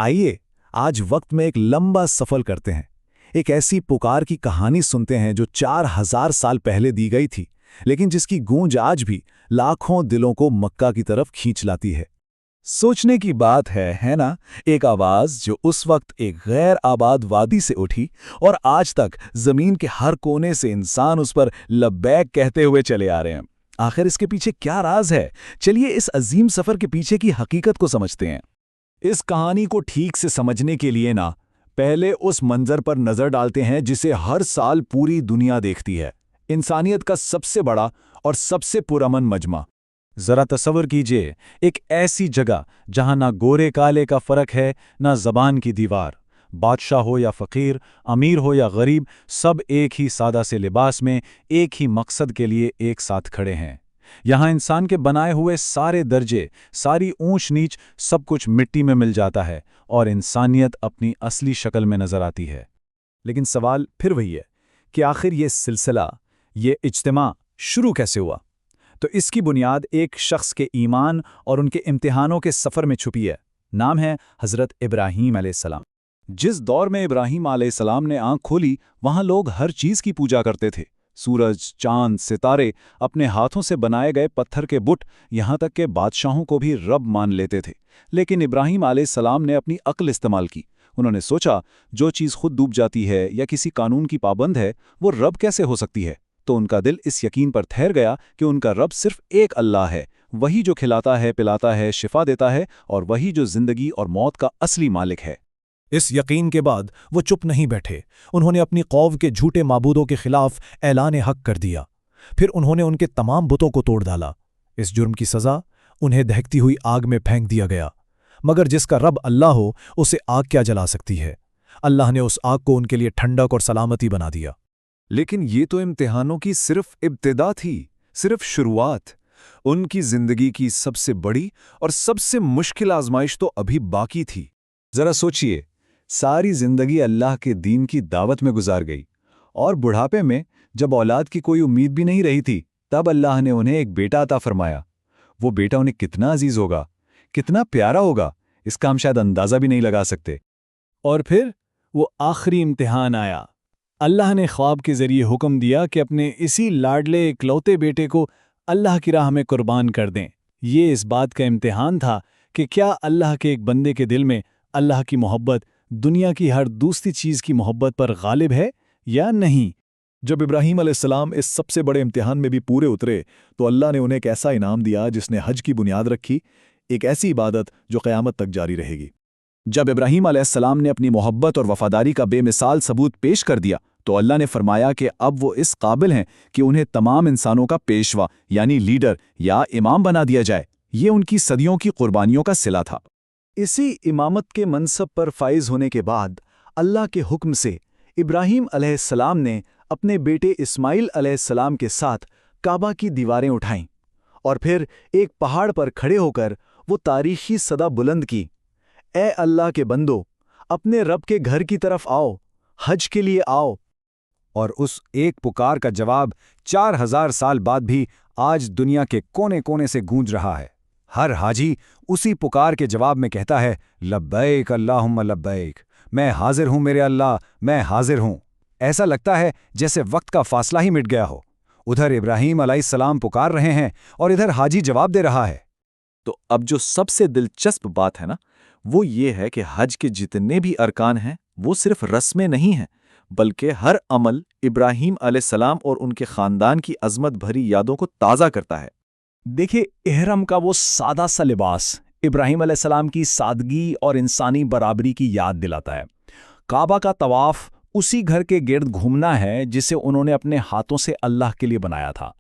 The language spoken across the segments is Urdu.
آئیے آج وقت میں ایک لمبا سفر کرتے ہیں، ایک ایسی پکار کی کہانی سنتے ہیں جو 4000 سال پہلے دی گئی تھی، لیکن جس کی گونج آج بھی لاکھوں دلوں کو مکہ کی طرف کھینچ لاتی ہے۔ سوچنے کی بات ہے نا؟ ایک آواز جو اس وقت ایک غیر آباد وادی سے اٹھی اور آج تک زمین کے ہر کونے سے انسان اس پر لبیک کہتے ہوئے چلے آ رہے ہیں۔ آخر اس کے پیچھے کیا راز ہے؟ چلیے اس عظیم سفر کے پیچھے کی حقیقت کو سمجھتے ہیں۔ اس کہانی کو ٹھیک سے سمجھنے کے لیے پہلے اس منظر پر نظر ڈالتے ہیں جسے ہر سال پوری دنیا دیکھتی ہے، انسانیت کا سب سے بڑا اور سب سے پرامن مجمع۔ ذرا تصور کیجئے، ایک ایسی جگہ جہاں نہ گورے کالے کا فرق ہے، نہ زبان کی دیوار، بادشاہ ہو یا فقیر، امیر ہو یا غریب، سب ایک ہی سادہ سے لباس میں ایک ہی مقصد کے لیے ایک ساتھ کھڑے ہیں۔ یہاں انسان کے بنائے ہوئے سارے درجے، ساری اونچ نیچ، سب کچھ مٹی میں مل جاتا ہے اور انسانیت اپنی اصلی شکل میں نظر آتی ہے۔ لیکن سوال پھر وہی ہے کہ آخر یہ سلسلہ، یہ اجتماع شروع کیسے ہوا؟ تو اس کی بنیاد ایک شخص کے ایمان اور ان کے امتحانوں کے سفر میں چھپی ہے۔ نام ہے حضرت ابراہیم علیہ السلام۔ جس دور میں ابراہیم علیہ السلام نے آنکھ کھولی، وہاں لوگ ہر چیز کی پوجا کرتے تھے، سورج، چاند، ستارے، اپنے ہاتھوں سے بنائے گئے پتھر کے بت، یہاں تک کہ بادشاہوں کو بھی رب مان لیتے تھے۔ لیکن ابراہیم علیہ السلام نے اپنی عقل استعمال کی۔ انہوں نے سوچا، جو چیز خود ڈوب جاتی ہے یا کسی قانون کی پابند ہے، وہ رب کیسے ہو سکتی ہے؟ تو ان کا دل اس یقین پر ٹھہر گیا کہ ان کا رب صرف ایک اللہ ہے، وہی جو کھلاتا ہے، پلاتا ہے، شفا دیتا ہے، اور وہی جو زندگی اور موت کا اصلی مالک ہے۔ اس یقین کے بعد وہ چپ نہیں بیٹھے، انہوں نے اپنی قوم کے جھوٹے معبودوں کے خلاف اعلان حق کر دیا۔ پھر انہوں نے ان کے تمام بتوں کو توڑ ڈالا۔ اس جرم کی سزا انہیں دہکتی ہوئی آگ میں پھینک دیا گیا۔ مگر جس کا رب اللہ ہو، اسے آگ کیا جلا سکتی ہے؟ اللہ نے اس آگ کو ان کے لیے ٹھنڈک اور سلامتی بنا دیا۔ لیکن یہ تو امتحانوں کی صرف ابتدا تھی، صرف شروعات۔ ان کی زندگی کی سب سے بڑی اور سب سے مشکل آزمائش تو ابھی باقی تھی۔ ذرا سوچئے، ساری زندگی اللہ کے دین کی دعوت میں گزار گئی، اور بڑھاپے میں جب اولاد کی کوئی امید بھی نہیں رہی تھی، تب اللہ نے انہیں ایک بیٹا عطا فرمایا۔ وہ بیٹا انہیں کتنا عزیز ہوگا، کتنا پیارا ہوگا، اس کا ہم شاید اندازہ بھی نہیں لگا سکتے۔ اور پھر وہ آخری امتحان آیا۔ اللہ نے خواب کے ذریعے حکم دیا کہ اپنے اسی لاڈلے اکلوتے بیٹے کو اللہ کی راہ میں قربان کر دیں۔ یہ اس بات کا امتحان تھا کہ کیا اللہ کے ایک بندے کے دل میں اللہ کی محبت دنیا کی ہر دوسری چیز کی محبت پر غالب ہے یا نہیں۔ جب ابراہیم علیہ السلام اس سب سے بڑے امتحان میں بھی پورے اترے تو اللہ نے انہیں ایک ایسا انعام دیا جس نے حج کی بنیاد رکھی، ایک ایسی عبادت جو قیامت تک جاری رہے گی۔ جب ابراہیم علیہ السلام نے اپنی محبت اور وفاداری کا بے مثال ثبوت پیش کر دیا تو اللہ نے فرمایا کہ اب وہ اس قابل ہیں کہ انہیں تمام انسانوں کا پیشوا یعنی لیڈر یا امام بنا دیا جائے۔ یہ ان کی صدیوں کی قربانیوں کا صلہ تھا۔ اسی امامت کے منصب پر فائز ہونے کے بعد اللہ کے حکم سے ابراہیم علیہ السلام نے اپنے بیٹے اسماعیل علیہ السلام کے ساتھ کعبہ کی دیواریں اٹھائیں، اور پھر ایک پہاڑ پر کھڑے ہو کر وہ تاریخی صدا بلند کی، اے اللہ کے بندو، اپنے رب کے گھر کی طرف آؤ، حج کے لیے آؤ۔ اور اس ایک پکار کا جواب 4000 سال بعد بھی آج دنیا کے کونے کونے سے گونج رہا ہے۔ ہر حاجی اسی پکار کے جواب میں کہتا ہے، لبیک اللہم لبیک، میں حاضر ہوں میرے اللہ، میں حاضر ہوں۔ ایسا لگتا ہے جیسے وقت کا فاصلہ ہی مٹ گیا ہو۔ ادھر ابراہیم علیہ السلام پکار رہے ہیں اور ادھر حاجی جواب دے رہا ہے۔ تو اب جو سب سے دلچسپ بات ہے وہ یہ ہے کہ حج کے جتنے بھی ارکان ہیں وہ صرف رسمیں نہیں ہیں، بلکہ ہر عمل ابراہیم علیہ السلام اور ان کے خاندان کی عظمت بھری یادوں کو تازہ کرتا ہے۔ دیکھیں، احرام کا وہ سادہ سا لباس ابراہیم علیہ السلام کی سادگی اور انسانی برابری کی یاد دلاتا ہے۔ کعبہ کا طواف اسی گھر کے گرد گھومنا ہے جسے انہوں نے اپنے ہاتھوں سے اللہ کے لیے بنایا تھا۔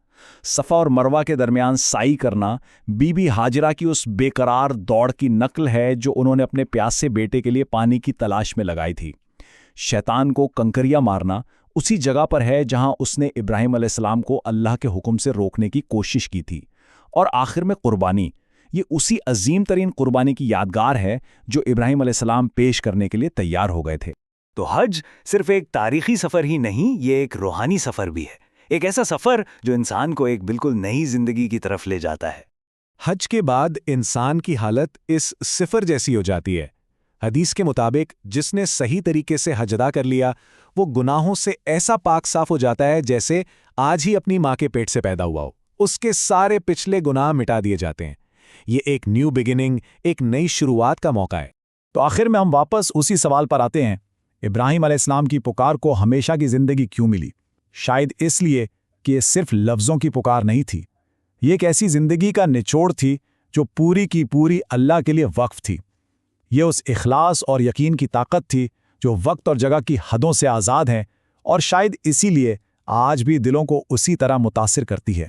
صفا اور مروہ کے درمیان سعی کرنا بی بی ہاجرہ کی اس بے قرار دوڑ کی نقل ہے جو انہوں نے اپنے پیاسے بیٹے کے لیے پانی کی تلاش میں لگائی تھی۔ شیطان کو کنکریاں مارنا اسی جگہ پر ہے جہاں اس نے ابراہیم علیہ السلام کو اللہ کے حکم سے روکنے کی کوشش کی تھی۔ اور آخر میں قربانی، یہ اسی عظیم ترین قربانی کی یادگار ہے جو ابراہیم علیہ السلام پیش کرنے کے لیے تیار ہو گئے تھے۔ تو حج صرف ایک تاریخی سفر ہی نہیں، یہ ایک روحانی سفر بھی ہے، ایک ایسا سفر جو انسان کو ایک بالکل نئی زندگی کی طرف لے جاتا ہے۔ حج کے بعد انسان کی حالت اس صفر جیسی ہو جاتی ہے۔ حدیث کے مطابق جس نے صحیح طریقے سے حج ادا کر لیا وہ گناہوں سے ایسا پاک صاف ہو جاتا ہے جیسے آج ہی اپنی ماں کے پیٹ سے پیدا ہوا ہو، اس کے سارے پچھلے گناہ مٹا دیے جاتے ہیں۔ یہ ایک نیو بگننگ، ایک نئی شروعات کا موقع ہے۔ تو آخر میں ہم واپس اسی سوال پر آتے ہیں، ابراہیم علیہ السلام کی پکار کو ہمیشہ کی زندگی کیوں ملی؟ شاید اس لیے کہ یہ صرف لفظوں کی پکار نہیں تھی، یہ ایک ایسی زندگی کا نچوڑ تھی جو پوری کی پوری اللہ کے لیے وقف تھی۔ یہ اس اخلاص اور یقین کی طاقت تھی جو وقت اور جگہ کی حدوں سے آزاد ہے، اور شاید اسی لیے آج بھی دلوں کو اسی طرح متاثر کرتی ہے۔